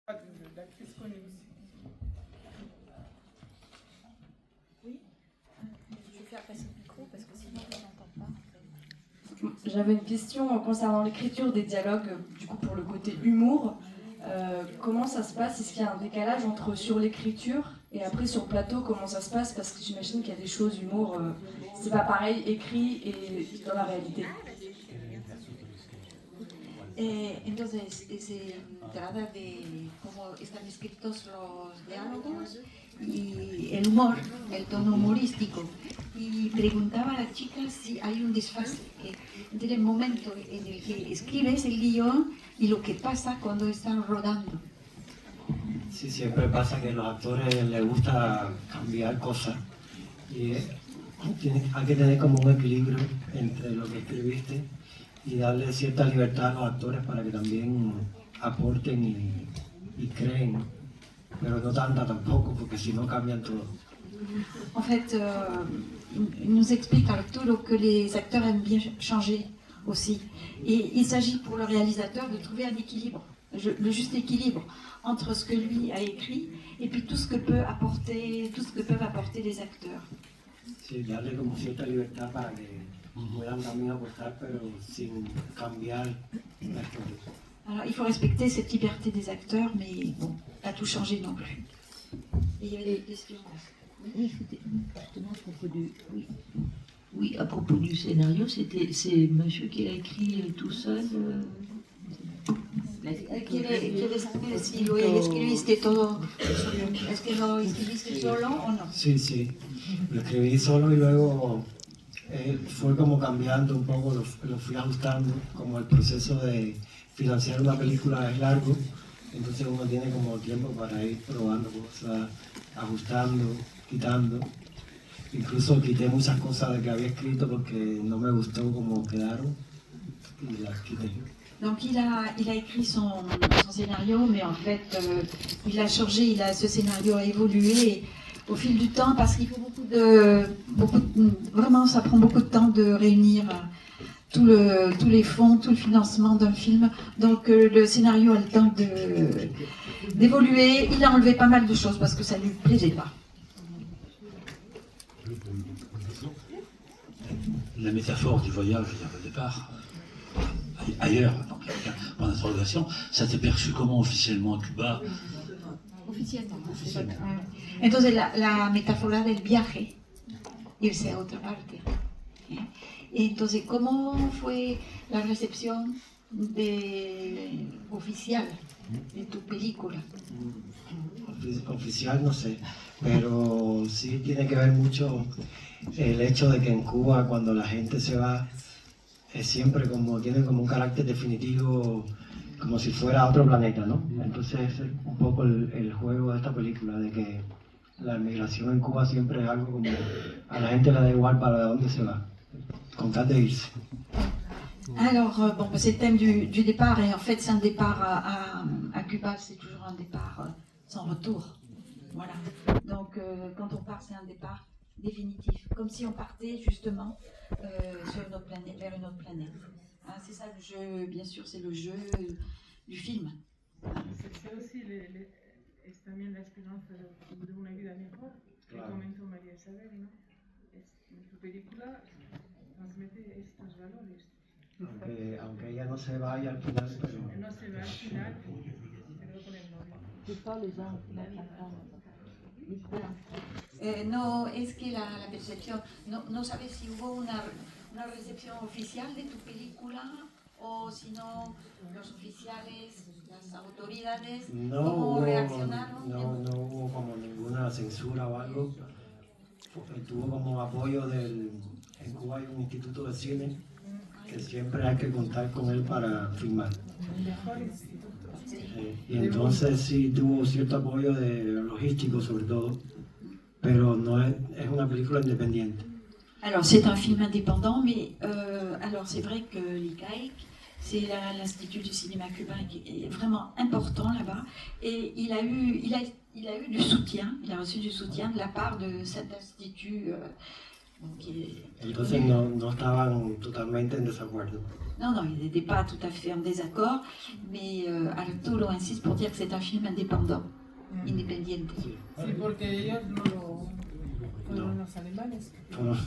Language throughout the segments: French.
D'actrice connue aussi. Oui. Je vais faire passer le micro parce que sinon on n'entend pas. J'avais une question concernant l'écriture des dialogues, du coup pour le côté humour. Comment ça se passe? Est-ce qu'il y a un décalage entre sur l'écriture et après sur le plateau, comment ça se passe? Parce que j'imagine qu'il y a des choses humour, c'est pas pareil écrit et dans la réalité. Entonces, se trata de cómo están escritos los diálogos y el humor, el tono humorístico. Y preguntaba a la chica si hay un desfase entre el momento en el que escribes el guión y lo que pasa cuando están rodando. Sí, siempre pasa que a los actores les gusta cambiar cosas y hay que tener como un equilibrio entre lo que escribiste y darle cierta libertad a los actores para que también aporten y creen, pero no tanta tampoco, porque si no cambian todo. En fait, il nous explique Arturo que les acteurs aiment bien changer aussi. Et il s'agit pour le réalisateur de trouver un équilibre, le juste équilibre entre ce que lui a écrit et puis tout ce que peuvent apporter les acteurs. Sí, darle como cierta libertad para que puedan también aportar, pero sin cambiar la historia. Alors, il faut respecter cette liberté des acteurs, mais bon, pas tout changer non plus. Et il y avait des questions. Oui, c'était justement à propos du... Oui, à propos du scénario, c'est monsieur qui l'a écrit tout seul. ¿Quieres saber si lo escribiste todo? ¿Es que lo escribiste solo o no? Sí, sí, lo escribí solo y luego fue como cambiando un poco, lo fui ajustando, como el proceso de financiar una película es largo, entonces uno tiene como tiempo para ir probando cosas, ajustando, quitando. Incluso quité muchas cosas de que había escrito porque no me gustó como quedaron y las quité. Donc il a écrit son scénario, mais en fait il a changé, ce scénario a évolué au fil du temps parce qu'il faut vraiment ça prend beaucoup de temps de réunir tous les fonds, tout le financement d'un film. Donc le scénario a le temps d'évoluer. Il a enlevé pas mal de choses parce que ça ne lui plaisait pas. La métaphore du voyage, au départ, ailleurs, donc point d'interrogation, ça t'est perçu comment officiellement à Cuba? Oficialmente. Entonces la metáfora del viaje, irse a otra parte. Entonces, ¿cómo fue la recepción oficial de tu película? Oficial no sé, pero sí tiene que ver mucho el hecho de que en Cuba cuando la gente se va es siempre tiene como un carácter definitivo, como si fuera a otro planeta, ¿no? Entonces es un poco el juego de esta película, de que la inmigración en Cuba siempre es algo como a la gente le da igual para dónde se va, con tal de irse. Alors, c'est le thème du départ, et en fait, c'est un départ à Cuba, c'est toujours un départ sans retour. Voilà. Donc, quand on part, c'est un départ définitif, comme si on partait justement sur une autre planète, vers une autre planète. Hein, c'est ça le jeu, bien sûr, c'est le jeu du film. C'est aussi también la esperanza de una vida mejor, que comentó María Isabel, ¿no? Tu película transmite estos valores. Aunque ella no se vaya al final, pero... No se va al final, pero con el novio. C'est pas les gens qui No, es que la percepción, no sabes si hubo una recepción oficial de tu película o si no los oficiales, las autoridades, ¿cómo reaccionaron? No hubo como ninguna censura o algo. Tuvo como apoyo en Cuba hay un instituto de cine que siempre hay que contar con él para filmar. Y entonces sí tuvo cierto apoyo de logístico sobre todo, pero no es una película independiente. Alors c'est un film indépendant, mais alors c'est vrai que l'ICAIC, c'est l'Institut du cinéma cubain qui est vraiment important là-bas, et il a eu du soutien, il a reçu du soutien de la part de cet institut Donc, Entonces no estaban totalmente en desacuerdo. non, ils n'étaient pas tout à fait en désaccord, mais Arturo insiste pour dire que c'est un film indépendant, independiente. Sí. Sí, porque ellos no lo... Fueron los alemanes. Fueron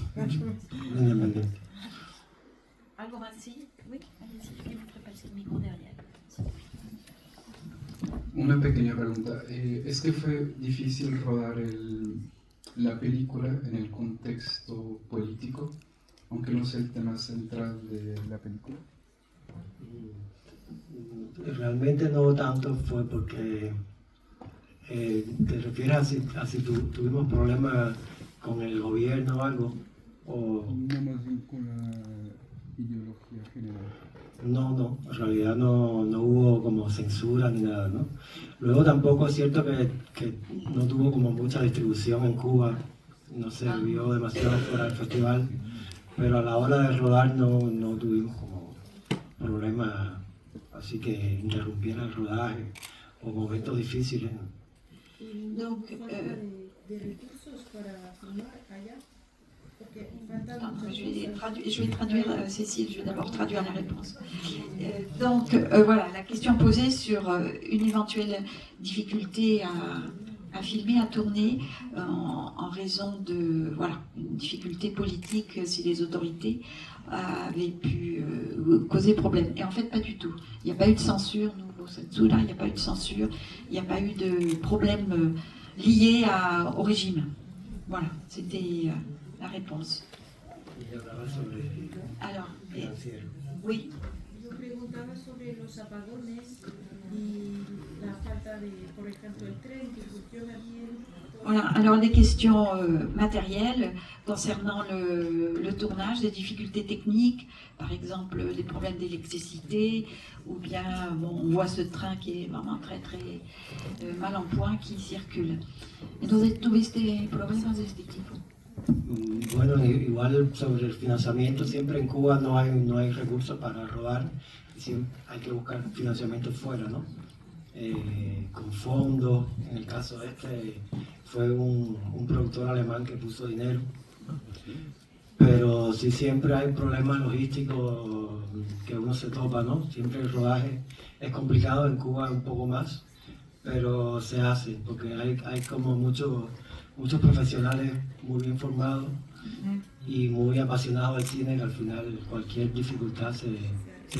independientes. Algo más, sí? Oui, allez-y, je vous ferai passer le micro derrière. Una pequeña pregunta. ¿Es que fue difícil rodar la película en el contexto político, aunque no sea el tema central de la película? Realmente no tanto fue porque te refieres a si tuvimos problemas con el gobierno o algo, o No, más bien con la ideología general. no, en realidad no hubo como censura ni nada, ¿no? Luego tampoco es cierto que no tuvo como mucha distribución en Cuba, no se vio demasiado fuera del festival, pero a la hora de rodar no tuvimos como problemas así que interrumpiera el rodaje o momentos difíciles. Donc, de recursos para filmar allá, porque faltan muchas je vais traduire, Cécile, je vais d'abord traduire la réponse. Donc, voilà, la question posée sur une éventuelle difficulté à filmer, à tourner, en raison de, voilà, une difficulté politique, si les autorités avaient pu causer problème. Et en fait, pas du tout. Il n'y a pas eu de censure, nous, au Setsula, il n'y a pas eu de censure, il n'y a pas eu de problème lié au régime. Voilà, c'était la réponse. Alors, oui. Yo preguntaba sobre los apagones y la falta de, por ejemplo, el tren que funciona bien. Voilà, alors des questions matérielles concernant le tournage, des difficultés techniques, par exemple des problèmes d'électricité, ou bien bon, on voit ce train qui est vraiment très très mal en point qui circule. Entonces, ¿tuviste problemas de este tipo? Bueno, igual sobre el financiamiento, siempre en Cuba no hay recursos para rodar, hay que buscar financiamiento fuera, ¿no? Con fondos, en el caso este fue un productor alemán que puso dinero, pero sí siempre hay problemas logísticos que uno se topa, ¿no? Siempre el rodaje es complicado, en Cuba un poco más, pero se hace, porque hay como muchos profesionales muy bien formados y muy apasionados del cine, que al final cualquier dificultad se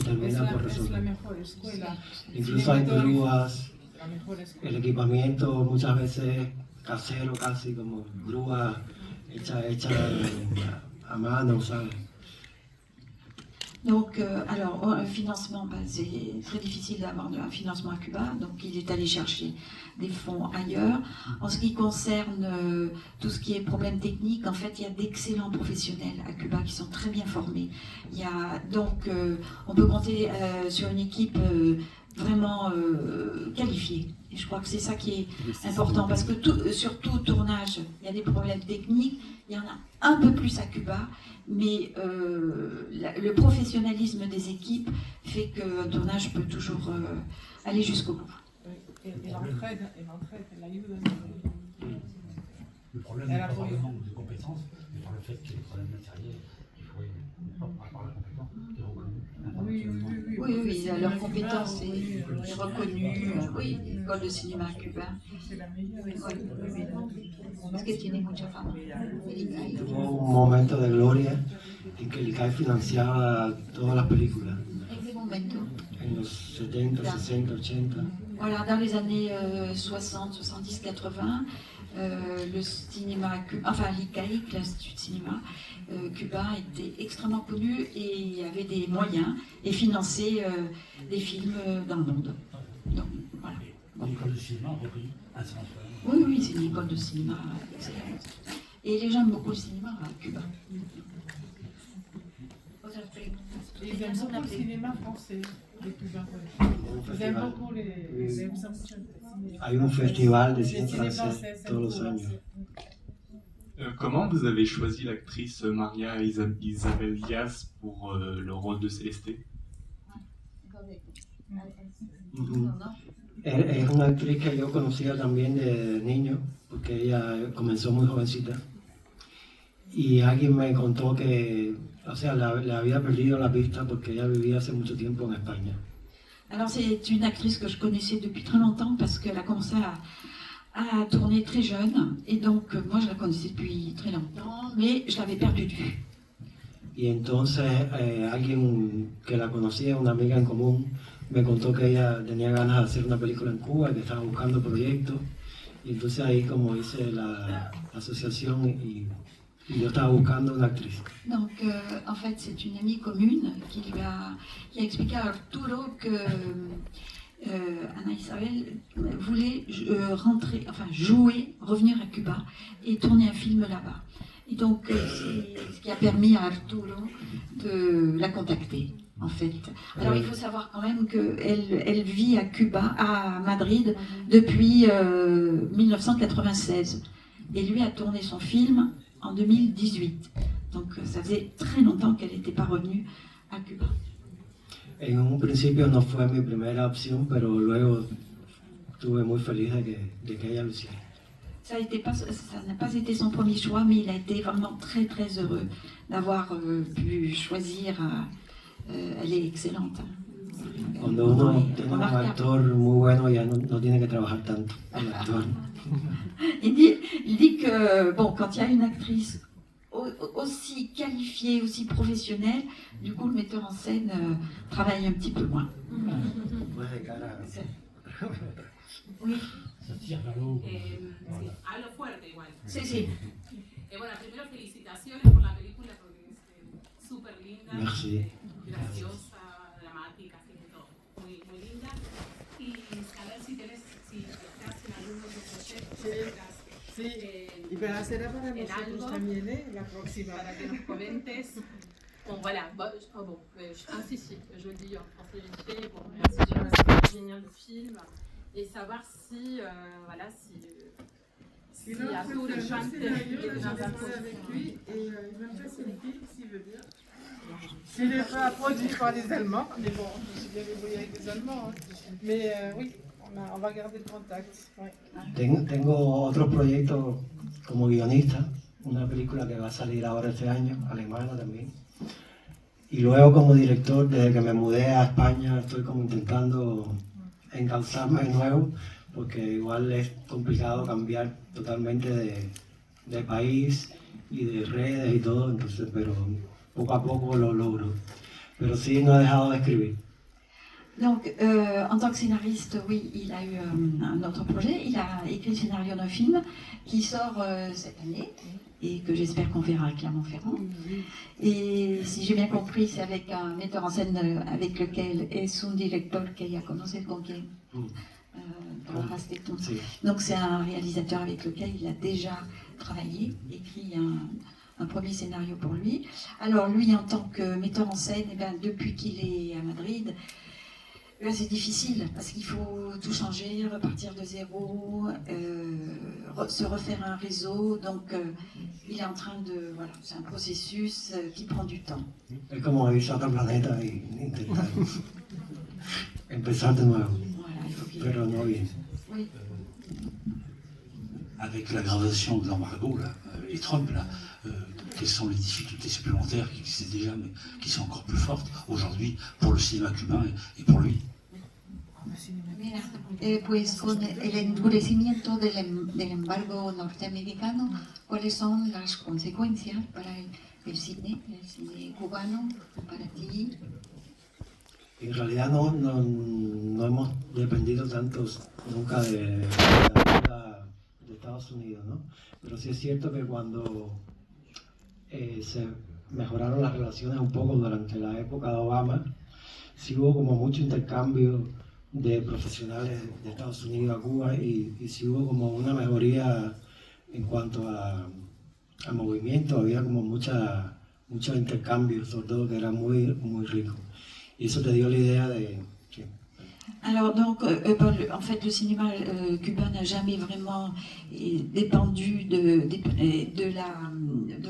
termina por Es la resolver. mejor escuela. Incluso hay grúas, La mejor escuela. el equipamiento muchas veces casero, casi como grúas hechas a mano, ¿sabes? Donc, alors, un financement, c'est très difficile d'avoir un financement à Cuba, donc il est allé chercher des fonds ailleurs. En ce qui concerne tout ce qui est problème technique, en fait, il y a d'excellents professionnels à Cuba qui sont très bien formés. Donc, on peut compter sur une équipe vraiment qualifiée. Et je crois que c'est ça qui est important, parce que sur tout tournage, il y a des problèmes techniques, il y en a un peu plus à Cuba, mais le professionnalisme des équipes fait qu'un tournage peut toujours aller jusqu'au bout. Et l'entraide, l'ayuda. Le problème n'est pas par le manque de compétences, mais par le fait qu'il y a des problèmes matériels. Il faut par la compétence qui est reconnue. Oui, leur compétence est reconnue. Oui, l'école de cinéma cubain. C'est la meilleure Es que tiene mucha fama. Tuvo un momento de gloria en que el ICAI financiaba todas las películas, En quel momento? en los 70, 60, 80. Voilà, dans les années 60, 70, 80, le cinéma cubain, enfin l'ICAI, l'Institut de cinéma cubain, était extrêmement connu et avait des moyens et finançait des films dans le monde. Donc, voilà. L'école de cinéma reconnue internationalement. Oui, c'est une école de cinéma excellente. Et les gens aiment beaucoup le cinéma à Cuba. Ils aiment beaucoup le cinéma français, les Cubains. Ils aiment beaucoup ils aiment ça mucho el cinéma. Hay un festival de Le cine ciné francés français, todos los c'est años. Comment vous avez choisi l'actrice Maria Isabel Díaz pour le rôle de Célesté? Ujú. Es una actriz que yo conocía también de niño, porque ella comenzó muy jovencita. y alguien me contó que, o sea, le había perdido la pista porque ella vivía hace mucho tiempo en España. Alors c'est une actrice que je connaissais depuis très longtemps parce qu'elle a commencé à tourner très jeune et donc moi je la connaissais depuis très longtemps mais je l'avais perdue de vue. Y entonces alguien que la conocía, una amiga en común, me contó que ella tenía ganas de hacer una película en Cuba, que estaba buscando proyectos y entonces ahí como hice la asociación y yo estaba buscando una actriz. Donc en fait c'est une amie commune qui a expliqué à Arturo que Ana Isabel voulait jouer, revenir à Cuba et tourner un film là-bas. Et donc c'est ce qui a permis à Arturo de la contacter en fait. Alors il faut savoir quand même qu'elle vit à Cuba, à Madrid, depuis 1996. Et lui a tourné son film en 2018. Donc ça faisait très longtemps qu'elle n'était pas revenue à Cuba. En un principio no fue mi primera opción, pero luego estuve muy feliz de que ella lo hiciera. Ça n'a pas été son premier choix, mais il a été vraiment très très heureux d'avoir pu choisir. Elle est excellente. Cuando uno tiene un actor muy bueno ya no tiene que trabajar tanto el actor. Il dit que bon, quand il y a une actrice aussi qualifiée, aussi professionnelle, du coup le metteur en scène travaille un petit peu moins. Oui. Hablo fuerte igual. Sí, sí. Bueno, primero felicitaciones por la película porque es súper linda, graciosa, dramática, así que todo, muy, muy linda. Y a ver si estás en algún otro proyecto. Sí, y para será para nosotros también, la próxima. Para que nos comentes. Bon, voilà. Si, je le dis en français vite fait. Bon, merci, c'est génial le film. Et savoir si, si Arturo chante avec lui et il m'a fait selfie s'il veut bien. Il n'est pas produit par les Allemands, mais bon, je suis bien débrouillée avec les Allemands. Mais oui, on va garder le contact. Ouais. Tengo otros proyectos como guionista, una película que va a salir ahora este año, alemana también. Y luego como director, desde que me mudé a España, estoy como intentando encauzarme de nuevo, porque igual es complicado cambiar totalmente de país y de redes y todo, entonces, pero poco a poco lo logro. Pero sí, no he dejado de escribir. Donc, en tant que scénariste, oui, il a eu un autre projet. Il a écrit le scénario d'un film qui sort cette année et que j'espère qu'on verra à Clermont-Ferrand. Et si j'ai bien compris, c'est avec un metteur en scène avec lequel es un director que ya conoces con quien trabajaste tú. Donc, c'est un réalisateur avec lequel il a déjà travaillé, écrit un premier scénario pour lui. Alors, lui, en tant que metteur en scène, depuis qu'il est à Madrid, là, c'est difficile parce qu'il faut tout changer, repartir de zéro, se refaire un réseau. Donc, il est en train de... Voilà, c'est un processus qui prend du temps. Es como irse a otro planeta y intentar empezar de nuevo. Voilà, pero no bien. Oui. Avec l'aggravation de l'embargo et Trump, quelles sont les difficultés supplémentaires qui existaient déjà, mais qui sont encore plus fortes aujourd'hui pour le cinéma cubain et pour lui? Mira, pues con el endurecimiento del embargo norteamericano, ¿cuáles son las consecuencias para el cine cubano, para ti? En realidad no hemos dependido tanto nunca de la ayuda de Estados Unidos, ¿no? Pero sí es cierto que cuando se mejoraron las relaciones un poco durante la época de Obama, sí hubo como mucho intercambio de profesionales de Estados Unidos a Cuba y sí hubo como una mejoría en cuanto a movimiento, había como mucho intercambio, sobre todo que era muy, muy rico. Y eso te dio la idea de... Alors donc, en fait, le cinéma cubain n'a jamais vraiment dépendu de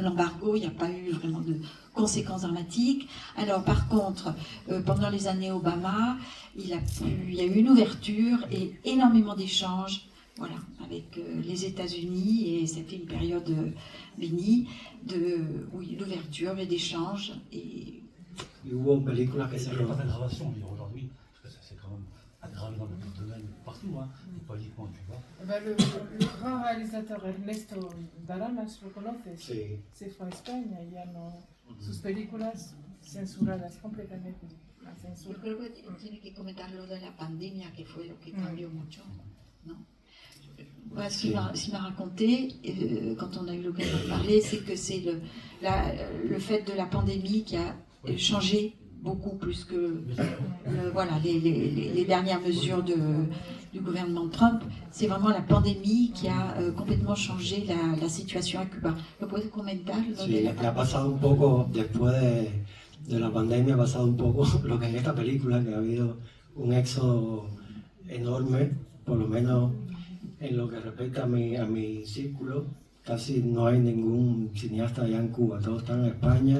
l'embargo. Il n'y a pas eu vraiment de conséquences dramatiques. Alors par contre, pendant les années Obama, il y a eu une ouverture et énormément d'échanges, voilà, avec les États-Unis et c'était une période bénie d'ouverture et d'échange. Y hubo películas que se Pas rodaron. d'aggravation aujourd'hui, parce que ça s'est quand même aggravé dans d'autres domaines partout, hein, et pas uniquement à Cuba. Le grand réalisateur Ernesto Daranas, ¿lo conoces? Sí. Se fue a España y ya no. Sus películas censuradas completamente. La Yo censura. creo que tiene que comentar lo de la pandemia, que fue lo que cambió mucho, ¿no? Voilà, ce qu'il m'a raconté, quand on a eu l'occasion de parler, c'est que c'est le fait de la pandémie qui a changé beaucoup plus que voilà, les dernières mesures du gouvernement Trump. C'est vraiment la pandémie qui a complètement changé la situation à Cuba. ¿Lo puedes comentar? Sí, ha pasado un poco, después de la pandemia, ha pasado un poco lo que en esta película, que ha habido un éxodo enorme, por lo menos en lo que respecta a mi círculo. Casi no hay ningún cineasta allá en Cuba, todos están en España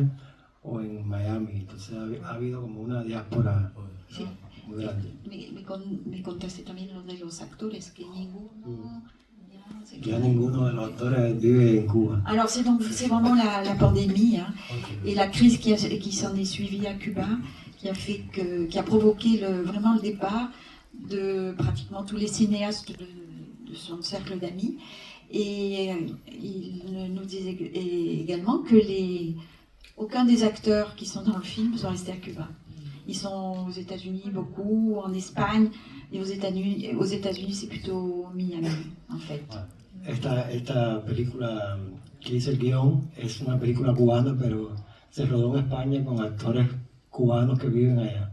o en Miami, entonces ha habido como una diáspora Sí. muy grande. Me contaste también lo de los actores, que ninguno... Ya ninguno de los actores vive en Cuba. Alors c'est vraiment la pandémie hein, et la crise qui s'en est suivie à Cuba qui a provoqué vraiment le départ de pratiquement tous les cinéastes de son cercle d'amis. Et il nous disait également que aucun des acteurs qui sont dans le film sont restés à Cuba. Ils sont aux États-Unis beaucoup, en Espagne, et aux États-Unis c'est plutôt Miami en fait. Esta película que hice el guión es una película cubana, pero se rodó en España con actores cubanos que viven allá.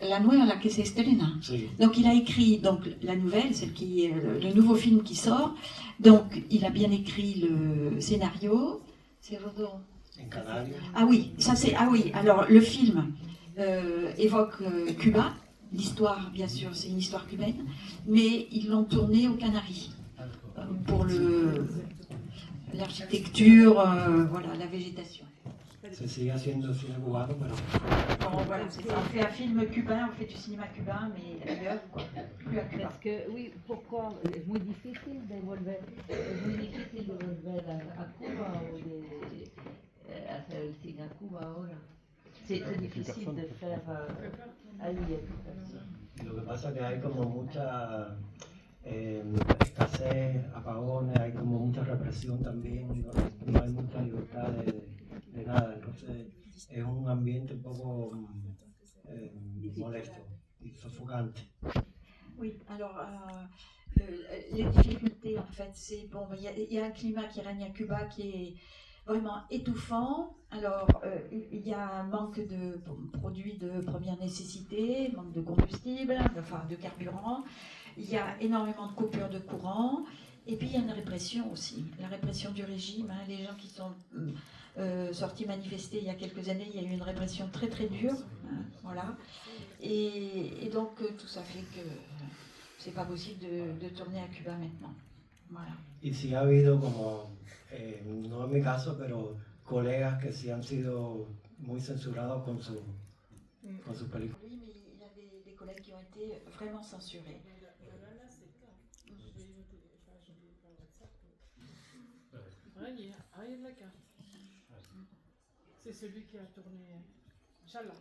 La nueva, la que se estrena. Sí. Donc il a écrit donc, la nouvelle, celle qui est le nouveau film qui sort. Donc il a bien écrit le scénario. C'est rodó. En Canarias. Ah oui, ça c'est Alors le film évoque Cuba. L'histoire, bien sûr, c'est une histoire cubaine, mais ils l'ont tourné aux Canaries pour l'architecture, voilà, la végétation. Se sigue haciendo cine cubano, pero... Bon, voilà, c'est ça. On fait un film cubain, on fait du cinéma cubain, mais ailleurs, quoi. Plus à Cuba. Parce que, oui, pourquoi es muy difícil de volver a Cuba o de hacer el cine a Cuba ahora? C'est très difficile de faire ahí en Lo que pasa es que hay como mucha escasez, apagones, hay como mucha represión también, no hay mucha libertad de nada, entonces es un ambiente un poco molesto y sofocante. Oui, alors les difficultés en fait, c'est bon, il y a un climat qui règne à Cuba qui est vraiment étouffant. Alors il y a un manque de produits de première nécessité, manque de combustible, enfin de carburant. Il y a énormément de coupures de courant. Et puis il y a une répression aussi, la répression du régime. Hein, les gens qui sont sortis manifester il y a quelques années, il y a eu une répression très très dure. Hein, voilà. Et donc tout ça fait que c'est pas possible de tourner à Cuba maintenant. Voilà. Y sí ha habido como, no en mi caso, pero colegas que sí han sido muy censurados con sus películas. Oui, mais il y a des collègues qui ont été vraiment censurés. C'est celui qui a tourné Chala.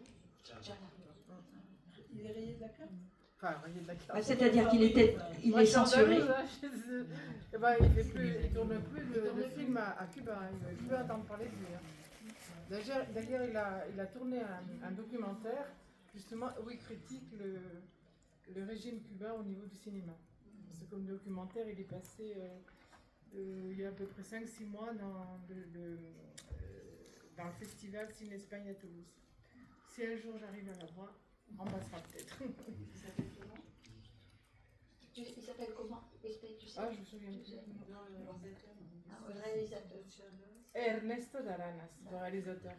Il est rayé de la carte. Enfin, rayé de la carte. C'est-à-dire qu'il est censuré. Il ne tourne plus le film à Cuba. Il ne veut plus attendre parler de lui. D'ailleurs, il a tourné un documentaire justement où il critique le régime cubain au niveau du cinéma. C'est comme documentaire, il est passé il y a à peu près 5-6 mois dans le festival Ciné Espagne à Toulouse. Si un jour j'arrive à la voir, on passera peut-être. Il s'appelle comment? Ah, je me souviens plus. Le réalisateur. Ernesto Daranas, le réalisateur.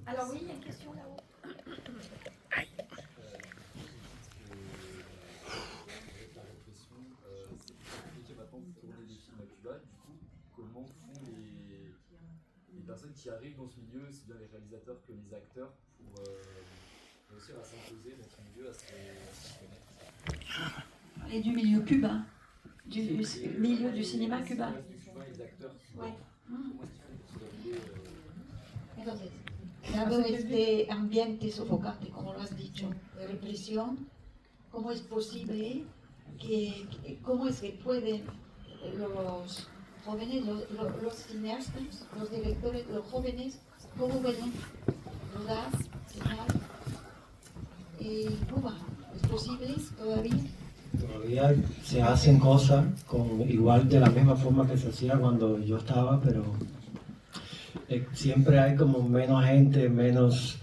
Alors oui, il y a une question là-haut. Comment font les personnes qui arrivent dans ce milieu, aussi bien les réalisateurs que les acteurs, pour réussir à s'imposer, mettre un milieu à se connaître. Et du milieu cubain, du milieu du cinéma cubain. Les acteurs, Ouais. comment est-ce qu'ils Entonces, dado este ambiente sofocante, como lo has dicho, de represión, ¿cómo es posible cómo es que pueden los jóvenes, los cineastas, los directores, los jóvenes, cómo pueden rodar, filmar en Cuba? ¿Es posible todavía? Todavía se hacen cosas igual de la misma forma que se hacía cuando yo estaba, pero siempre hay como menos gente, menos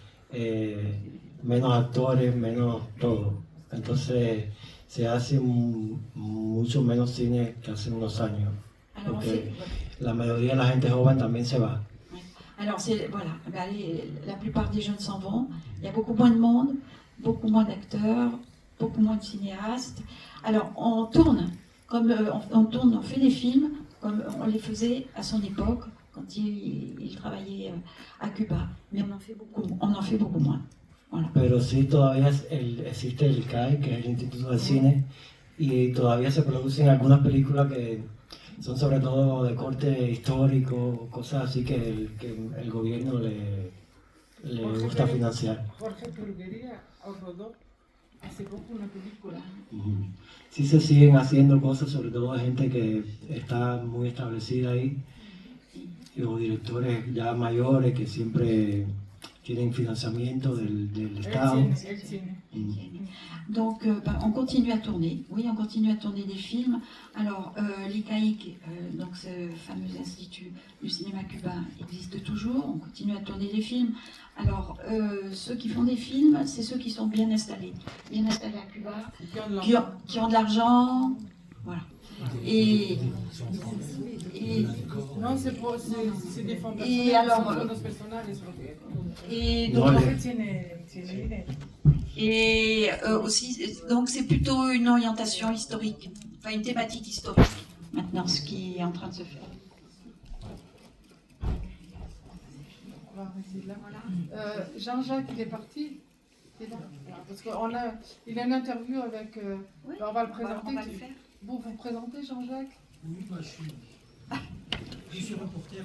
actores, menos todo. Entonces se hace mucho menos cine que hace unos años, porque la mayoría de la gente joven también se va. Alors, voilà, la plupart des jeunes s'en vont, il y a beaucoup moins de monde, beaucoup moins d'acteurs, beaucoup moins de cinéastes. Alors, on tourne, on fait des films comme on les faisait à son époque, quand il travaillait à Cuba, mais on en fait beaucoup moins. Voilà. Pero sí todavía existe el CAI, que es el Instituto de Cine, y todavía se producen algunas películas que son sobre todo de corte histórico, cosas así que el gobierno le gusta financiar. Jorge Peluquería rodó hace poco una película. Sí se siguen haciendo cosas, sobre todo de gente que está muy establecida ahí, o directores ya mayores que siempre tienen financiamiento del Estado. Donc, on continue à tourner. Oui, on continue à tourner des films. Alors, l'ICAIC, donc ce fameux institut du cinéma cubain, existe toujours. On continue à tourner des films. Alors, ceux qui font des films, c'est ceux qui sont bien installés à Cuba, qui ont de l'argent, voilà. Non, c'est des fonds personnels, et alors, et donc, aussi, donc c'est plutôt une orientation historique, enfin une thématique historique, maintenant, ce qui est en train de se faire. On va arrêter là. Jean-Jacques, il est parti. Parce qu'il a une interview avec... on va le présenter. On va le faire. Vous présentez, Jean-Jacques? Oui, moi je suis reporter